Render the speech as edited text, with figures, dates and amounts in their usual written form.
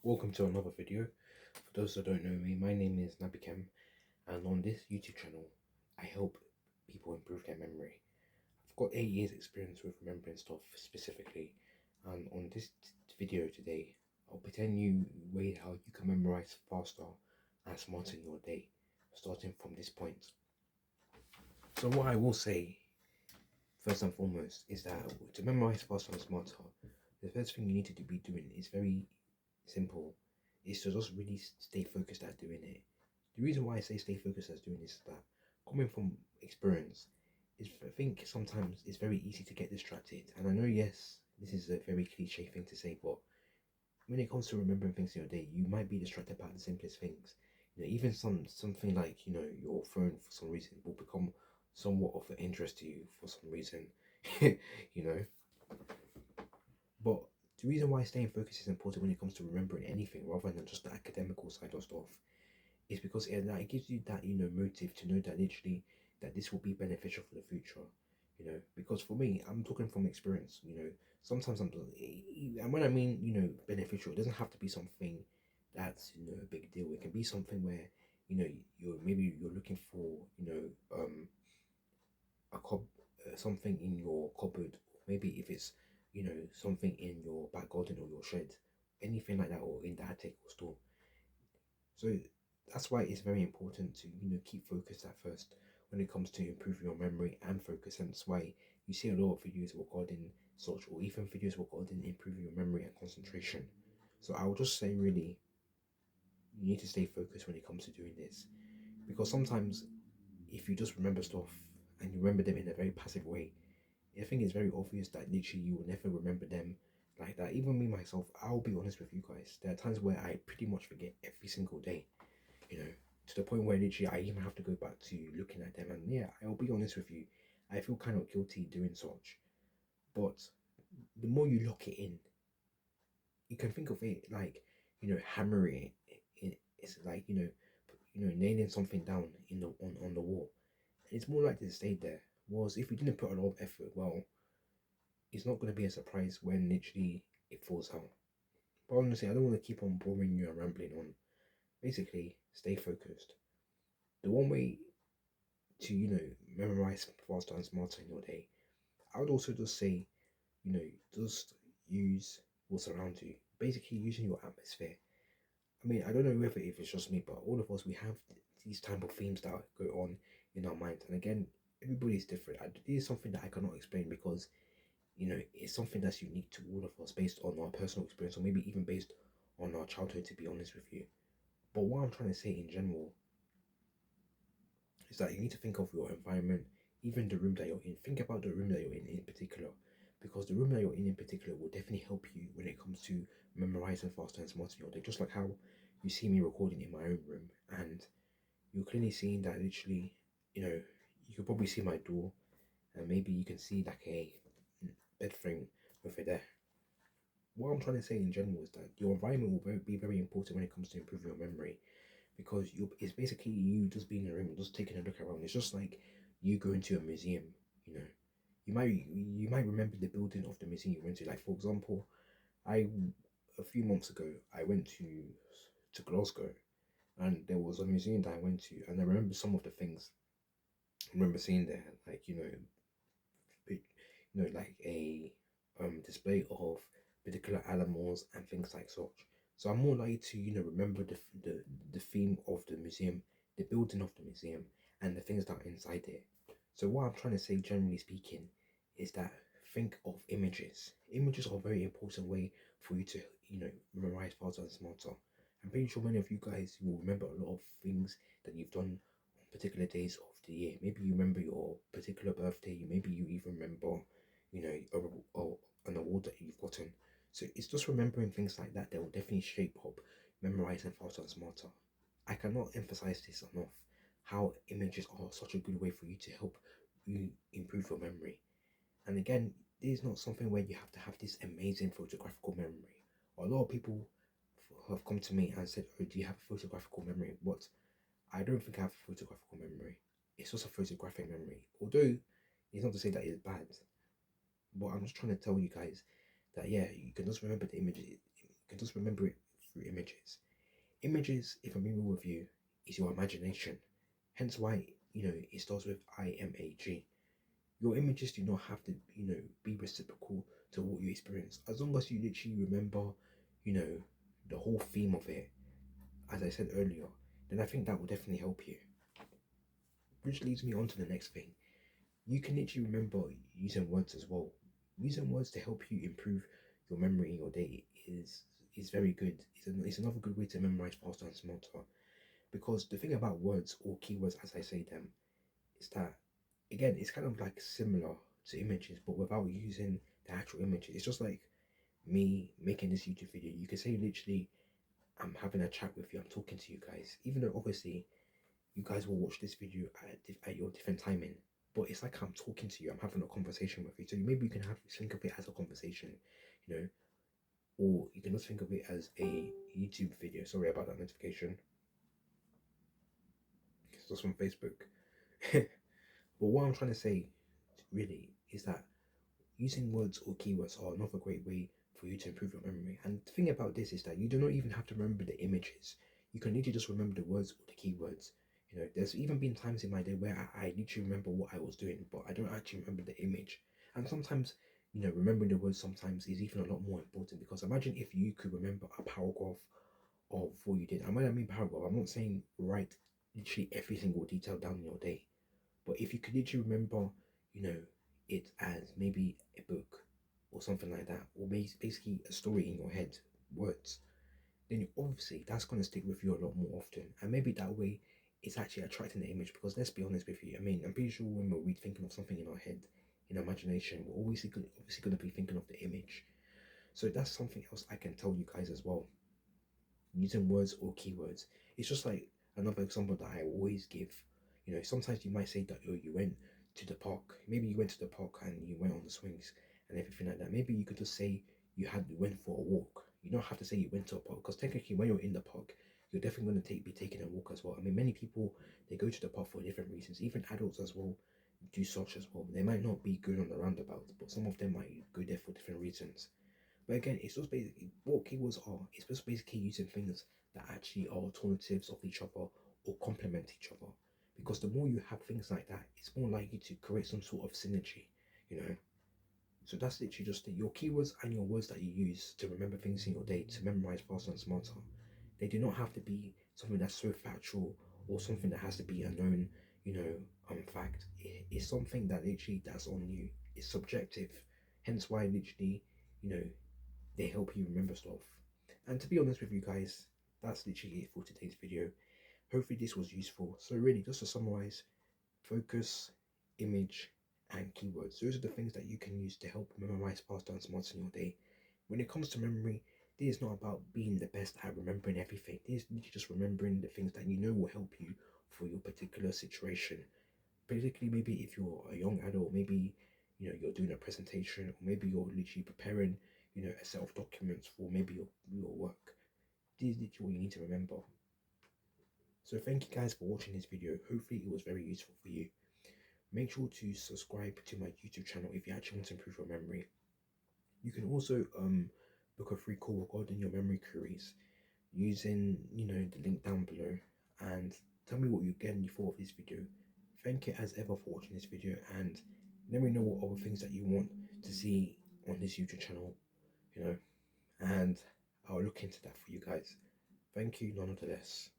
Welcome to another video. For those that don't know me, my name is Nabikem, and on this YouTube channel, I help people improve their memory. I've got 8 years experience with remembering stuff specifically, and on this video today, I'll be telling you ways how you can memorize faster and smarter in your day, starting from this point. So what I will say, first and foremost, is that to memorize faster and smarter, the first thing you need to be doing is very simple, is to just really stay focused at doing it. The reason why I say stay focused as doing this is that, coming from experience, is I think sometimes it's very easy to get distracted. And I know, yes, this is a very cliche thing to say, but when it comes to remembering things in your day, you might be distracted by the simplest things. Even something like your phone for some reason will become somewhat of an interest to you for some reason. you know but the reason why staying focused is important when it comes to remembering anything rather than just the academical side of stuff is because it gives you that motive to know that literally that this will be beneficial for the future. Because for me, I'm talking from experience. Sometimes and when I mean beneficial, it doesn't have to be something that's a big deal. It can be something where you're looking for a something in your cupboard, maybe if it's something in your back garden or your shed, anything like that, or in the attic or store. So that's why it's very important to keep focused at first when it comes to improving your memory and focus. And that's why you see a lot of videos regarding such, or even videos regarding improving your memory and concentration. So I would just say, really, you need to stay focused when it comes to doing this, because sometimes if you just remember stuff and you remember them in a very passive way, I think it's very obvious that literally you will never remember them like that. Even me myself, I'll be honest with you guys, there are times where I pretty much forget every single day, to the point where literally I even have to go back to looking at them. And yeah, I'll be honest with you, I feel kind of guilty doing such. But the more you lock it in, you can think of it like, hammering it. It's like, nailing something down on the wall. It's more likely to stay there. Whereas if you didn't put a lot of effort, well, it's not going to be a surprise when literally it falls out. But honestly, I don't want to keep on boring you and rambling on. Basically, stay focused. The one way to, memorize faster and smarter in your day, I would also just say, just use what's around you. Basically, using your atmosphere. I mean, I don't know whether if it's just me, but all of us, we have these type of themes that go on in our minds. And again, everybody's different. It is something that I cannot explain because it's something that's unique to all of us based on our personal experience, or maybe even based on our childhood, to be honest with you. But what I'm trying to say in general is that you need to think of your environment, even the room that you're in. Think about the room that you're in particular, because the room that you're in particular will definitely help you when it comes to memorizing faster and smarter in your day. Just like how you see me recording in my own room, and you're clearly seeing that literally, you can probably see my door, and maybe you can see like a bed frame over there. What I'm trying to say in general is that your environment will be very important when it comes to improving your memory, because it's basically you just being in a room, just taking a look around. It's just like you going to a museum. You know, you might remember the building of the museum you went to. Like, for example, I a few months ago I went to Glasgow, and there was a museum that I went to, and I remember some of the things I remember seeing there, like like a display of particular animals and things like such. So I'm more likely to remember the theme of the museum, the building of the museum, and the things that are inside there. So what I'm trying to say, generally speaking, is that think of images. Images are a very important way for you to memorize faster and smarter. I'm pretty sure many of you guys will remember a lot of things that you've done on particular days of the year. Maybe you remember your particular birthday. Maybe you even remember an award that you've gotten. So it's just remembering things like that that will definitely shape up memorizing faster and smarter. I cannot emphasize this enough, how images are such a good way for you to help you improve your memory. And again, this is not something where you have to have this amazing photographical memory. A lot of people have come to me and said, "Oh, do you have a photographical memory?" But I don't think I have a photographical memory. It's just a photographic memory. Although it's not to say that it's bad, but I'm just trying to tell you guys that yeah, you can just remember the image. You can just remember it through images. Images, if I'm being real with you, is your imagination. Hence why, it starts with IMAG. Your images do not have to, be reciprocal to what you experience. As long as you literally remember, you know, the whole theme of it, as I said earlier, then I think that will definitely help you. Which leads me on to the next thing. You can literally remember using words as well. Using words to help you improve your memory in your day is very good. It's another good way to memorize faster and smarter. Because the thing about words or keywords, as I say them, is that again it's kind of like similar to images, but without using the actual images. It's just like me making this YouTube video. You can say literally, I'm having a chat with you. I'm talking to you guys, even though obviously you guys will watch this video at your different timing. But it's like I'm talking to you. I'm having a conversation with you. So maybe you can think of it as a conversation, you know, or you can just think of it as a YouTube video. Sorry about that notification. It's just from Facebook. But what I'm trying to say really is that using words or keywords are another great way for you to improve your memory. And the thing about this is that you do not even have to remember the images. You can literally just remember the words or the keywords. There's even been times in my day where I literally remember what I was doing, but I don't actually remember the image. And sometimes, remembering the words sometimes is even a lot more important, because imagine if you could remember a paragraph of what you did. And when I mean paragraph, I'm not saying write literally every single detail down in your day. But if you could literally remember, it as maybe a book or something like that, or basically a story in your head, words, then obviously that's going to stick with you a lot more often. And maybe that way it's actually attracting the image, because let's be honest with you. I mean, I'm pretty sure when we're thinking of something in our head, in our imagination, we're obviously going to be thinking of the image. So that's something else I can tell you guys as well. Using words or keywords. It's just like another example that I always give. Sometimes you might say that you went to the park. Maybe you went to the park and you went on the swings and everything like that. Maybe you could just say you went for a walk. You don't have to say you went to a park, because technically when you're in the park, you're definitely going to be taking a walk as well. I mean, many people, they go to the park for different reasons. Even adults as well do such as well. They might not be good on the roundabout, but some of them might go there for different reasons. But again, it's just basically what keywords are. It's just basically using things that actually are alternatives of each other or complement each other. Because the more you have things like that, it's more likely to create some sort of synergy, you know. So that's literally just your keywords and your words that you use to remember things in your day, to memorize faster and smarter. They do not have to be something that's so factual or something that has to be a known, fact. It's something that literally that's on you. It's subjective. Hence why literally, they help you remember stuff. And to be honest with you guys, that's literally it for today's video. Hopefully this was useful. So really, just to summarize, focus, image, and keywords. Those are the things that you can use to help memorize faster and smarter in your day. When it comes to memory, this is not about being the best at remembering everything. This is literally just remembering the things that you know will help you for your particular situation. Particularly maybe if you're a young adult, maybe you're doing a presentation, or maybe you're literally preparing a set of documents for maybe your work. This is literally what you need to remember. So thank you guys for watching this video. Hopefully it was very useful for you. Make sure to subscribe to my YouTube channel if you actually want to improve your memory. You can also book a free call regarding your memory queries using the link down below, and tell me what you thought of this video. Thank you as ever for watching this video, and let me know what other things that you want to see on this YouTube channel, and I'll look into that for you guys. Thank you nonetheless.